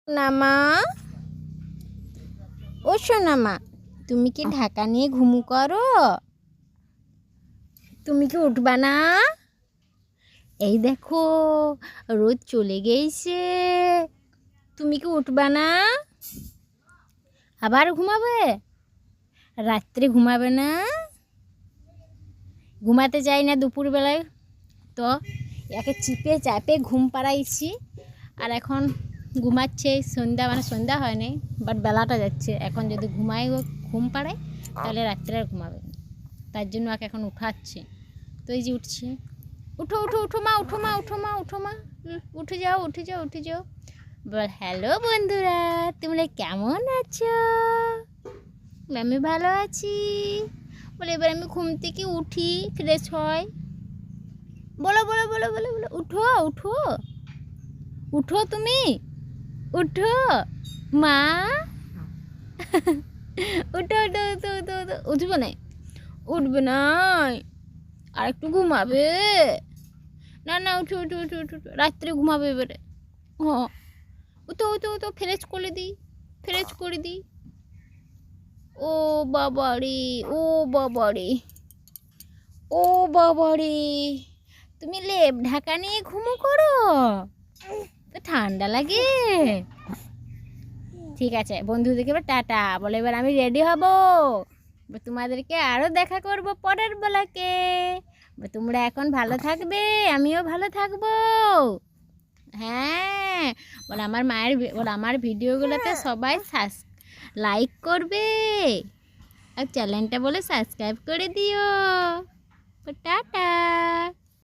সোনামা, ও সোনামা, তুমি কি ঢাকা নিয়ে ঘুমু করো? তুমি কি উঠবা না? এই দেখো, রোদ চলে গেছে। তুমি কি উঠবা না? আবার ঘুমাবে? রাত্রে ঘুমাবে না? ঘুমাতে চাই না দুপুরবেলায়? তো একে চিপে চাপে ঘুম পাড়াইছি, আর এখন ঘুমাচ্ছে। সন্ধ্যা হয়নি, বাট বেলাটা যাচ্ছে। এখন যদি ঘুম পাড়ায় তাহলে রাত্রে আর ঘুমাবে না। তার জন্য ওকে এখন উঠাচ্ছে। তো এই যে উঠছে। উঠো উঠো উঠো মা, উঠো মা, উঠো মা, উঠো মা, উঠে যাও, উঠে যাও, উঠে যাও। বল, হ্যালো বন্ধুরা, তোমরা কেমন আছো? আমি ভালো আছি। বলে এবার আমি ঘুম থেকে উঠি, ফ্রেশ হয়। বলো বলো বলো বলো বলো, উঠো উঠো উঠো, তুমি উঠো মা। উঠো উঠো উঠো উঠো উঠো। উঠবে না? উঠবে না? আর একটু ঘুমাবে? না না, উঠো উঠো উঠো উঠো উঠো। রাত্রে ঘুমাবে এবারে। হ্যাঁ, উঠো উঠো উঠো, ফ্রেশ করে দিই, ফ্রেশ করে দিই। ও বাবা রে, ও বাবা রে, ও বাবা রে, তুমি লেপ ঢাকা নিয়ে ঘুমো করো? তো ঠান্ডা লাগে? ঠিক আছে, বন্ধুদেরকে এবার টাটা বলে। এবার আমি রেডি হব, তোমাদেরকে আরও দেখা করব পরের বেলাকে। তোমরা এখন ভালো থাকবে, আমিও ভালো থাকবো। হ্যাঁ, বলে আমার ভিডিওগুলোতে সবাই লাইক করবে, আর চ্যানেলটা বলে সাবস্ক্রাইব করে দিও। টাটা।